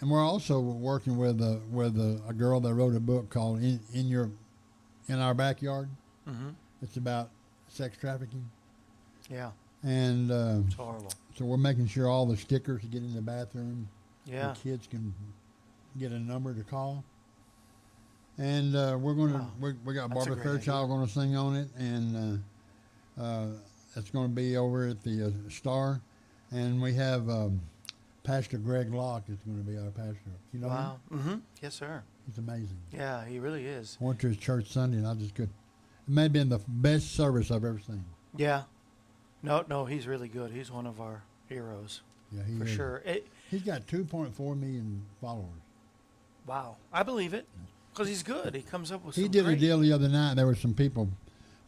And we're also working with a girl that wrote a book called In Our Backyard. Mm-hmm. It's about sex trafficking. Yeah. And It's horrible. so we're making sure all the stickers get in the bathroom. Yeah. The kids can get a number to call. And we're going to Wow. we got That's a Barbara great Fairchild going to sing on it, and it's going to be over at the Star, and we have Pastor Greg Locke is going to be our pastor. You know him? Wow. Mm-hmm. Yes, sir. He's amazing. Yeah, he really is. I went to his church Sunday, and I just could. It may have been the best service I've ever seen. Yeah. No, he's really good. He's one of our heroes. Yeah, he For is. sure. He's got 2.4 million followers. Wow. I believe it. Because he's good. He comes up with He some did great... a deal the other night. There were some people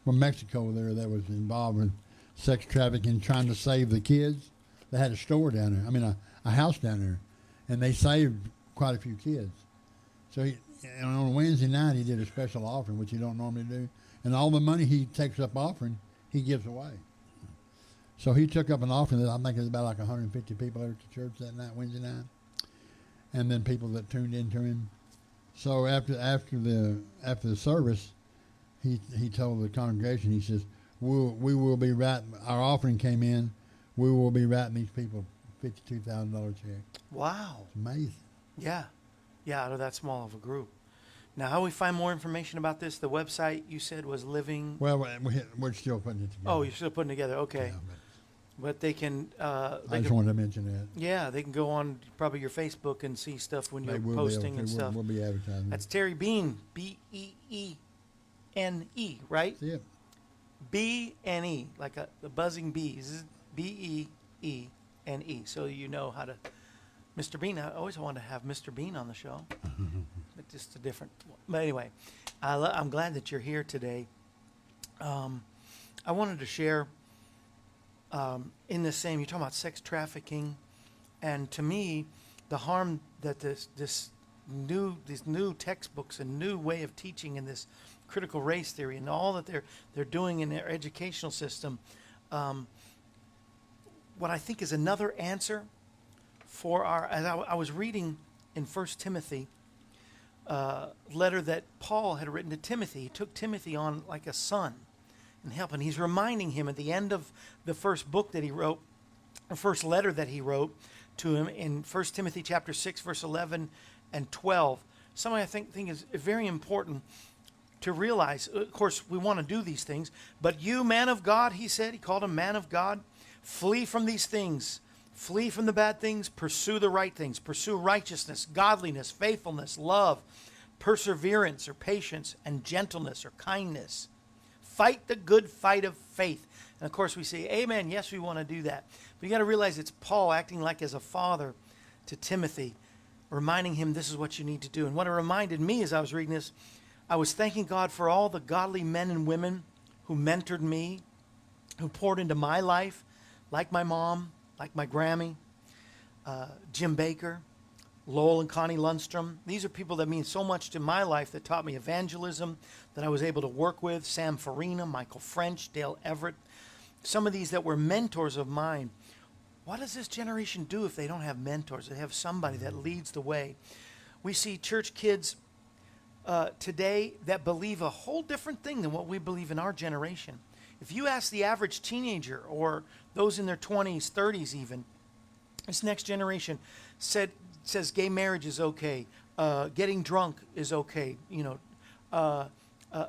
from Mexico there that was involved with sex trafficking, trying to save the kids. They had a store down there. I mean, a house down there, and they saved quite a few kids. So and on Wednesday night, he did a special offering, which he don't normally do. And all the money he takes up offering, he gives away. So he took up an offering that I think is about like 150 people there at the church that night, Wednesday night, and then people that tuned into him. So after the service, he told the congregation, he says, we will be writing, our offering came in, we will be writing these people $52,000 check. Wow. It's amazing. Yeah. Yeah, out of that small of a group. Now, how we find more information about this? The website you said was Living... Well, we're still putting it together. Oh, you're still putting it together. Okay. Yeah, But they can... I just wanted to mention that. Yeah, they can go on probably your Facebook and see stuff when They you're will be posting able and to. stuff. We'll be advertising. That's Terry Beene, Beene, right? That's it. B-N-E, like the buzzing bees. B-E-E-N-E. So you know how to. Mr. Beene, I always wanted to have Mr. Beene on the show. But just a different. But anyway, I'm glad that you're here today. I wanted to share in the same, you're talking about sex trafficking, and to me, the harm that these new textbooks and new way of teaching in this critical race theory and all that they're doing in their educational system, what I think is another answer for as I was reading in 1 Timothy, letter that Paul had written to Timothy. He took Timothy on like a son and help, and he's reminding him at the end of the first book that he wrote, the first letter that he wrote to him in 1 Timothy chapter 6, verse 11 and 12. Something I think is very important to realize. Of course, we want to do these things, but you, man of God, he said, he called him man of God, flee from these things. Flee from the bad things, pursue the right things, pursue righteousness, godliness, faithfulness, love, perseverance or patience, and gentleness or kindness. Fight the good fight of faith. And of course we say, amen, yes, we want to do that. But you got to realize it's Paul acting like as a father to Timothy, reminding him this is what you need to do. And what it reminded me as I was reading this, I was thanking God for all the godly men and women who mentored me, who poured into my life, like my mom, like my Grammy, Jim Baker, Lowell and Connie Lundstrom. These are people that mean so much to my life, that taught me evangelism, that I was able to work with. Sam Farina, Michael French, Dale Everett. Some of these that were mentors of mine. What does this generation do if they don't have mentors? They have somebody that leads the way. We see church kids today that believe a whole different thing than what we believe in our generation. If you ask the average teenager or those in their 20s, 30s even, this next generation says gay marriage is okay, getting drunk is okay,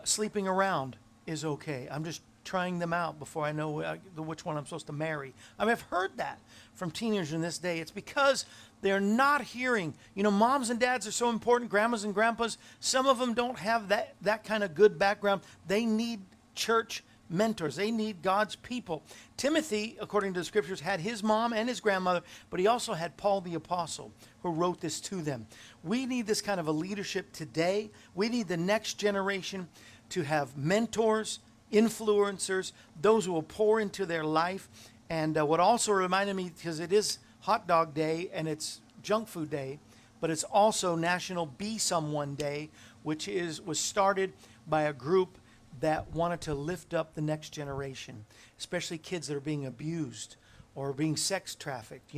sleeping around is okay. I'm just trying them out before I know which one I'm supposed to marry. I mean, I've heard that from teenagers in this day. It's because they're not hearing. Moms and dads are so important, grandmas and grandpas. Some of them don't have that kind of good background. They need church mentors. They need God's people. Timothy, according to the scriptures, had his mom and his grandmother, but he also had Paul the apostle who wrote this to them. We need this kind of a leadership today. We need the next generation to have mentors, influencers, those who will pour into their life. And what also reminded me, because it is hot dog day and it's junk food day, but it's also National Be Someone Day, which was started by a group that wanted to lift up the next generation, especially kids that are being abused or being sex trafficked,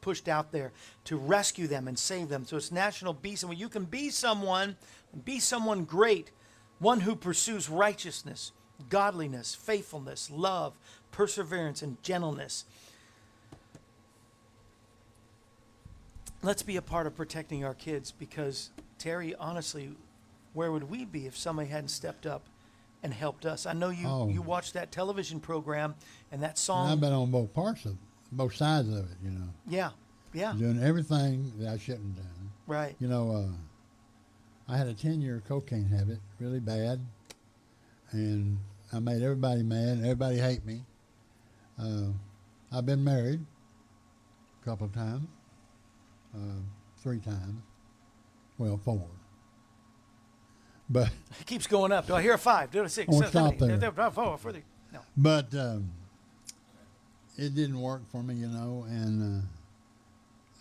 pushed out there, to rescue them and save them. So it's National Be Someone. You can be someone great, one who pursues righteousness, godliness, faithfulness, love, perseverance, and gentleness. Let's be a part of protecting our kids, because, Terry, honestly, where would we be if somebody hadn't stepped up and helped us? I know you watched that television program and that song. And I've been on both sides of it, Yeah. Doing everything that I shouldn't have done. Right. I had a 10-year cocaine habit, really bad, and I made everybody mad, and everybody hate me. I've been married a couple of times, 3 times, well, 4. But it keeps going up. Do I hear a 5? Do I 6? Won't stop there. 4, 3. No. But it didn't work for me, and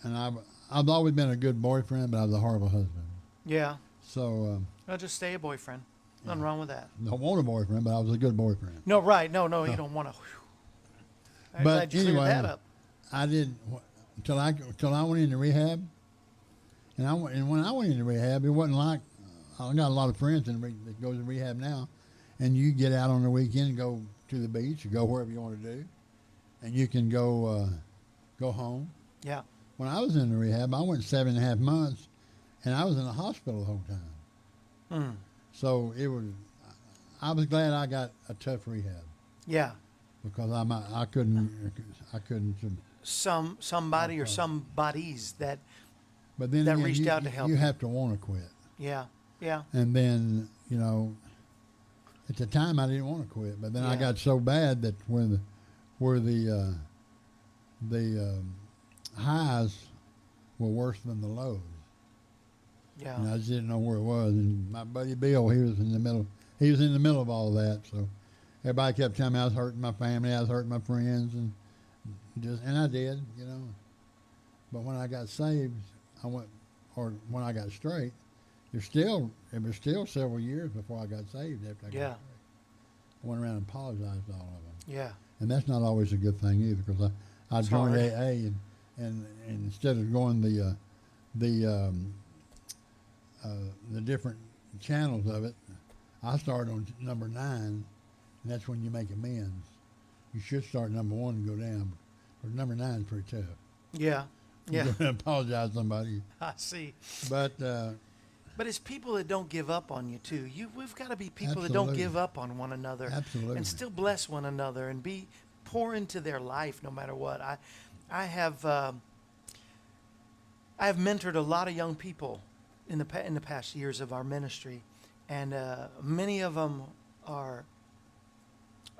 I've always been a good boyfriend, but I was a horrible husband. Yeah. So. Well, just stay a boyfriend. Nothing wrong with that. I don't want a boyfriend, but I was a good boyfriend. No, right. No, you don't want to. I'm but glad you cleared anyway, that up. I did until I went into rehab, and when I went into rehab, it wasn't like I got a lot of friends that goes to rehab now, and you get out on the weekend and go to the beach or go wherever you want to do, and you can go home. Yeah. When I was in the rehab, I went 7.5 months, and I was in the hospital the whole time. So I was glad I got a tough rehab. Yeah. Because I couldn't. Somebody or somebodies that. But then that again, reached out to help. You have to want to quit. Yeah. Yeah. And then At the time, I didn't want to quit, but then I Yeah. got so bad that where the highs were worse than the lows, Yeah. and I just didn't know where it was. And my buddy Bill, he was in the middle. He was in the middle of all that, so everybody kept telling me I was hurting my family, I was hurting my friends, and I did, you know. But when I got saved, when I got straight, it was still several years before I got saved after I got Yeah. straight. I went around and apologized to all of them. Yeah. And that's not always a good thing either, because I It's joined hard. AA and instead of going the different channels of it, I started on number 9, and that's when you make amends. You should start number 1 and go down, but number 9 is pretty tough. Yeah. You Yeah. go and apologize to somebody, I see. but But it's people that don't give up on you too. We've got to be people that don't Absolutely. give up on one another, Absolutely. and still bless one another and pour into their life no matter what. I have mentored a lot of young people in the past years of our ministry, and many of them are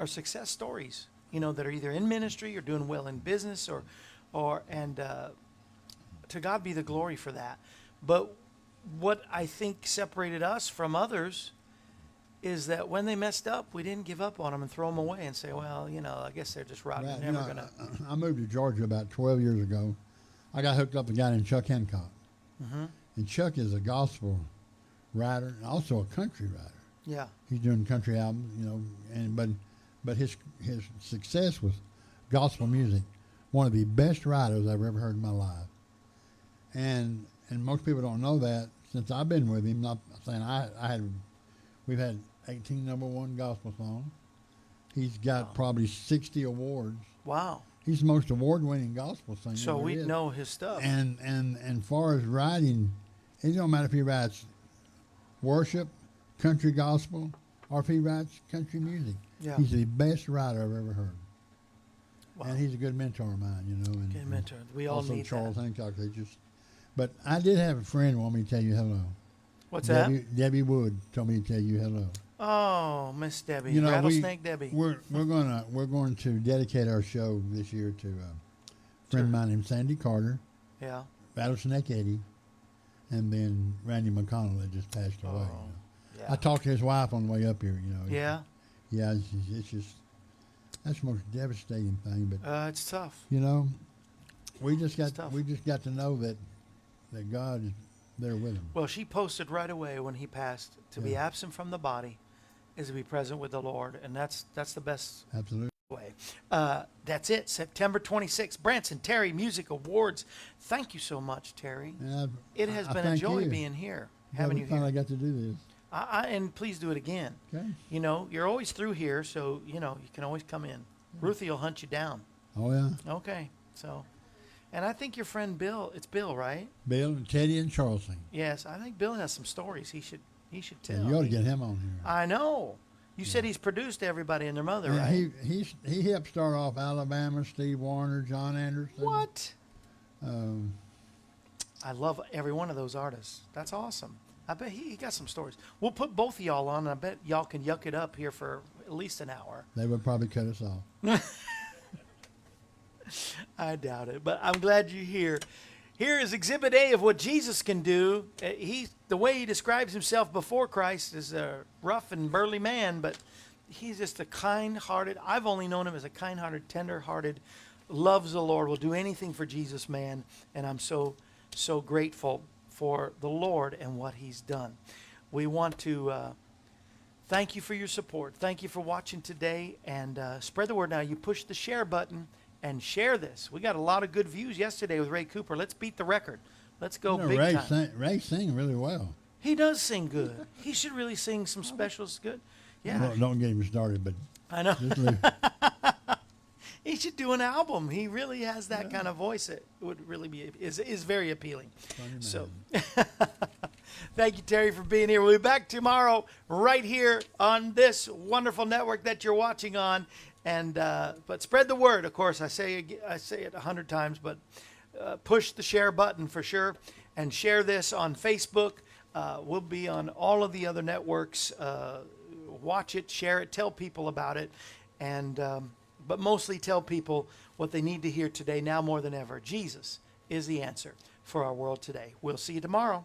success stories. You know, that are either in ministry or doing well in business, and to God be the glory for that. But what I think separated us from others is that when they messed up, we didn't give up on them and throw them away and say, well, you know, I guess they're just rotten. right, Never you know, gonna. I moved to Georgia about 12 years ago. I got hooked up with a guy named Chuck Hancock, and Chuck is a gospel writer and also a country writer. Yeah. He's doing country albums, you know, but his success was gospel music. One of the best writers I've ever heard in my life, and most people don't know that since I've been with him. Not saying we've had 18 number 1 gospel songs. He's got probably 60 awards. Wow. He's the most award-winning gospel singer. So there we is. know his stuff. And far as writing, it don't matter if he writes worship, country gospel, or if he writes country music. Yeah. He's the best writer I've ever heard. Wow. And he's a good mentor of mine, you know. And, Good mentor. We all also need Charles that. Hancock. But I did have a friend want me to tell you hello. What's Debbie Wood told me to tell you hello. that? Oh, Miss Debbie. You know, Rattlesnake Debbie. We're going to dedicate our show this year to a friend of mine named Sandy Carter, Yeah. Rattlesnake Eddie, and then Randy McConnell that just passed away. You know. Yeah. I talked to his wife on the way up here. You know. Yeah. Yeah. It's just that's the most devastating thing. But It's tough. you know, we just It's tough. got to know that God is there with him. Well, she posted right away when he passed, to be Yeah. absent from the body is to be present with the Lord, and that's the best Absolutely. way. That's it. September 26th, Branson Terry Music Awards. Thank you so much, Terry. And It has I been a thank joy you. being here, Yeah, having we you finally here. got to do this. And please do it again. Okay. You know, you're always through here, so, you know, you can always come in. Ruthie will hunt you down. Oh yeah. Okay, so. And I think your friend Bill, it's Bill, right? Bill and Teddy and Charleston. Yes, I think Bill has some stories he should Yeah, tell. you ought to get him on here. I know. You said he's produced everybody and their mother, Yeah, right? he helped start off Alabama, Steve Warner, John Anderson. What? Um, I love every one of those artists. That's awesome. I bet he got some stories. We'll put both of y'all on, and I bet y'all can yuck it up here for at least an hour. they would probably cut us off. I doubt it, but I'm glad you're here. Here is Exhibit A of what Jesus can do. The way he describes himself before Christ is a rough and burly man, but he's just a kind-hearted. I've only known him as a kind-hearted, tender-hearted, loves the Lord, will do anything for Jesus man, and I'm so grateful for the Lord and what he's done. We want to thank you for your support. Thank you for watching today, and spread the word now. You push the share button and share this. We got a lot of good views yesterday with Ray Cooper. Let's beat the record. Let's go You know, big Ray time. Ray sing really well. He does sing good. He should really sing some specials good. Yeah, Well, don't get him started, but I know. just leave. He should do an album. He really has that kind of voice. It would really be is very appealing. So, thank you, Terry, for being here. We'll be back tomorrow right here on this wonderful network that you're watching on. And but spread the word. Of course, I say it 100 times, but push the share button for sure, and share this on Facebook. We'll be on all of the other networks watch it, share it, tell people about it, and but mostly tell people what they need to hear today, now more than ever. Jesus is the answer for our world today. We'll see you tomorrow.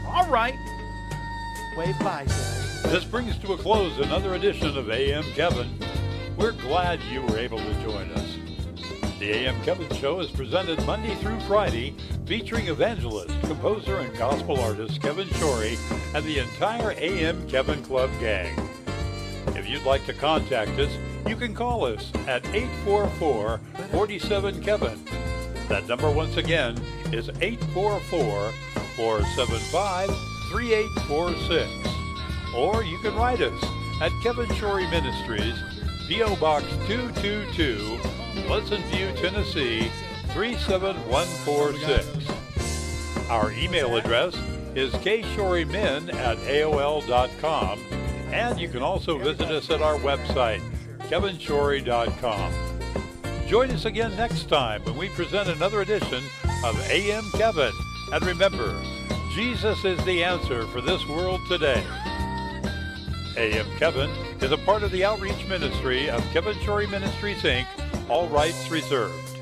All right. Wave bye, Terry. This brings to a close another edition of AM Kevin. We're glad you were able to join us. The AM Kevin Show is presented Monday through Friday, featuring evangelist, composer, and gospel artist Kevin Shorey and the entire AM Kevin Club gang. If you'd like to contact us, you can call us at 844-47-KEVIN. That number once again is 844-475-3846. Or you can write us at Kevin Shorey Ministries, P.O. Box 222, Pleasant View, Tennessee 37146. Our email address is kshorymen@aol.com, and you can also visit us at our website, kevinshorey.com. Join us again next time when we present another edition of AM Kevin. And remember, Jesus is the answer for this world today. AM Kevin is a part of the outreach ministry of Kevin Shorey Ministries, Inc., all rights reserved.